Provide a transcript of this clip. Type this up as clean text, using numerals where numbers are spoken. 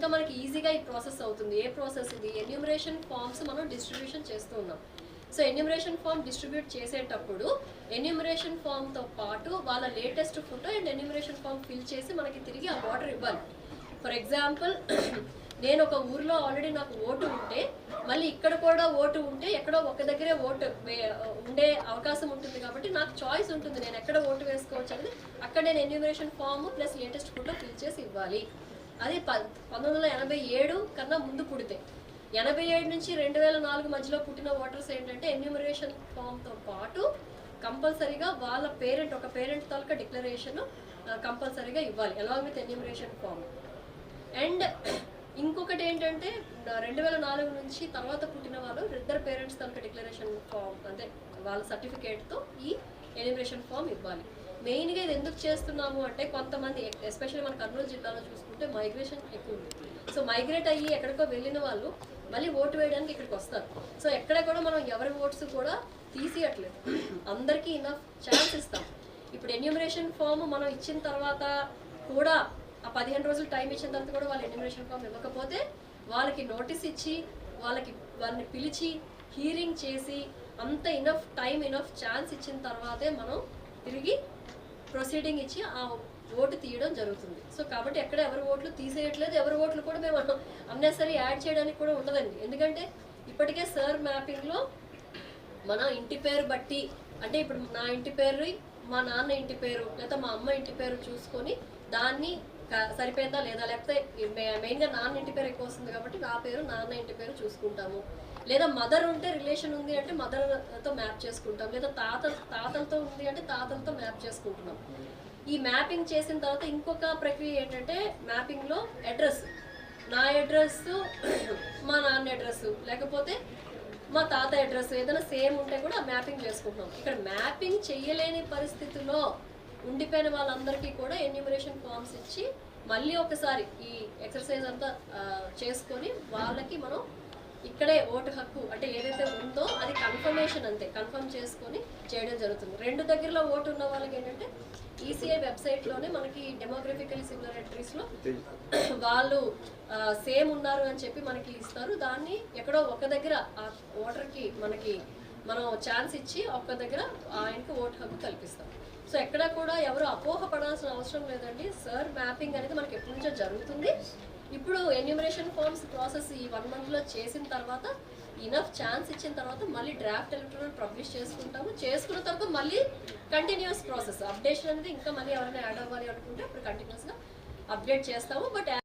ఇంకా మనకి ఈజీగా ఈ ప్రాసెస్ అవుతుంది. ఏ ప్రాసెస్ ఇది? ఎన్యూమరేషన్ ఫామ్స్ మనం డిస్ట్రిబ్యూషన్ చేస్తూ ఉన్నాం. సో ఎన్యూమరేషన్ ఫామ్ డిస్ట్రిబ్యూట్ చేసేటప్పుడు ఎన్యూమరేషన్ ఫామ్తో పాటు వాళ్ళ latest photo and enumeration form fill చేసి మనకి తిరిగి ఆ వాటర్ ఇవ్వాలి. ఫర్ ఎగ్జాంపుల్, నేను ఒక ఊర్లో ఆల్రెడీ నాకు ఓటు ఉంటే మళ్ళీ ఇక్కడ కూడా ఓటు ఉంటే ఎక్కడో ఒక దగ్గరే ఓటు ఉండే అవకాశం ఉంటుంది. కాబట్టి నాకు చాయిస్ ఉంటుంది నేను ఎక్కడ ఓటు వేసుకోవచ్చు అనేది. అక్కడ నేను enumeration form plus latest photo fill చేసి ఇవ్వాలి. అది 1987 కన్నా ముందు పుడితే. 87 నుంచి 2004 మధ్యలో పుట్టిన ఓటర్స్ ఏంటంటే ఎన్యూమరేషన్ ఫామ్తో పాటు కంపల్సరీగా వాళ్ళ పేరెంట్, ఒక పేరెంట్ తాలూకా డిక్లరేషన్ కంపల్సరీగా ఇవ్వాలి along with enumeration form. And ఇంకొకటి ఏంటంటే 2004 నుంచి తర్వాత పుట్టిన వాళ్ళు ఇద్దరు పేరెంట్స్ తాలూకా డిక్లరేషన్ ఫామ్ అంటే వాళ్ళ సర్టిఫికేట్తో ఈ ఎన్యూమరేషన్ ఫామ్ ఇవ్వాలి. మెయిన్గా ఇది ఎందుకు చేస్తున్నాము అంటే కొంతమంది ఎస్పెషల్లీ మన కర్నూలు జిల్లాలో చూసుకుంటే మైగ్రేషన్ ఎక్కువ ఉంది. సో మైగ్రేట్ అయ్యి ఎక్కడికో వెళ్ళిన వాళ్ళు మళ్ళీ ఓటు వేయడానికి ఇక్కడికి వస్తారు. సో ఎక్కడ కూడా మనం ఎవరి ఓట్స్ కూడా తీసియట్లేదు, అందరికీ ఇనఫ్ ఛాన్స్ ఇస్తాం. ఇప్పుడు ఎన్యూమరేషన్ ఫామ్ మనం ఇచ్చిన తర్వాత కూడా ఆ 15 రోజులు టైం ఇచ్చిన తర్వాత కూడా వాళ్ళు ఎన్యూమరేషన్ ఫామ్ ఇవ్వకపోతే వాళ్ళకి నోటీస్ ఇచ్చి వాళ్ళని పిలిచి హీరింగ్ చేసి అంత ఇనఫ్ టైం ఇనఫ్ ఛాన్స్ ఇచ్చిన తర్వాతే మనం తిరిగి ప్రొసీడింగ్ ఇచ్చి ఆ ఓటు తీయడం జరుగుతుంది. సో కాబట్టి ఎక్కడ ఎవరి ఓట్లు తీసేయట్లేదు, ఎవరి ఓట్లు కూడా మేము అన్నెసరీ యాడ్ చేయడానికి కూడా ఉండదండి. ఎందుకంటే ఇప్పటికే సర్ మ్యాపింగ్లో మన ఇంటి పేరు బట్టి, అంటే ఇప్పుడు నా ఇంటి పేరు, మా నాన్న ఇంటి పేరు లేదా మా అమ్మ ఇంటి పేరు చూసుకొని దాన్ని సరిపోయిందా లేదా, లేకపోతే మెయిన్గా నాన్న ఇంటి పేరు ఎక్కువ వస్తుంది కాబట్టి నా పేరు నాన్న ఇంటి పేరు చూసుకుంటాము. లేదా మదర్ ఉంటే రిలేషన్ ఉంది అంటే మదర్తో మ్యాప్ చేసుకుంటాం, లేదా తాతలతో ఉంది అంటే తాతలతో మ్యాప్ చేసుకుంటున్నాం. ఈ మ్యాపింగ్ చేసిన తర్వాత ఇంకొక ప్రక్రియ ఏంటంటే మ్యాపింగ్లో అడ్రస్, నా అడ్రస్ మా నాన్న అడ్రస్ లేకపోతే మా తాత అడ్రస్ ఏదైనా సేమ్ ఉంటే కూడా మ్యాపింగ్ చేసుకుంటున్నాం. ఇక్కడ మ్యాపింగ్ చేయలేని పరిస్థితిలో ఉండిపోయిన వాళ్ళందరికీ కూడా ఎన్యూమరేషన్ ఫామ్స్ ఇచ్చి మళ్ళీ ఒకసారి ఈ ఎక్సర్సైజ్ అంతా చేసుకొని వాళ్ళకి మనం ఇక్కడే ఓటు హక్కు అంటే ఏదైతే ఉందో అది కన్ఫర్మేషన్ అంతే కన్ఫర్మ్ చేసుకొని చేయడం జరుగుతుంది. రెండు దగ్గరలో ఓటు ఉన్న వాళ్ళకి ఏంటంటే ఈసీఐ వెబ్సైట్లోనే మనకి డెమోగ్రఫికల్ సిమిలారిటీస్లో వాళ్ళు సేమ్ ఉన్నారు అని చెప్పి మనకి ఇస్తారు. దాన్ని ఎక్కడో ఒక దగ్గర ఆ ఓటర్కి మనం ఛాన్స్ ఇచ్చి ఒక్క దగ్గర ఆయనకి ఓటు హక్కు కల్పిస్తాం. సో ఎక్కడ కూడా ఎవరు అపోహపడాల్సిన అవసరం లేదండి. సర్ మ్యాపింగ్ అనేది మనకి ఎప్పటి నుంచో జరుగుతుంది. ఇప్పుడు ఎన్యూమరేషన్ ఫామ్స్ ప్రాసెస్ ఈ 1 monthలో చేసిన తర్వాత ఇనఫ్ ఛాన్స్ ఇచ్చిన తర్వాత మళ్ళీ డ్రాఫ్ట్ ఎలక్టోరల్ పబ్లిష్ చేసుకుంటాము. చేసుకున్న తర్వాత మళ్ళీ కంటిన్యూస్ ప్రాసెస్ అప్డేషన్ అనేది ఇంకా మళ్ళీ ఎవరైనా యాడ్ అవ్వాలి అనుకుంటే అప్పుడు కంటిన్యూస్గా అప్డేట్ చేస్తాము. బట్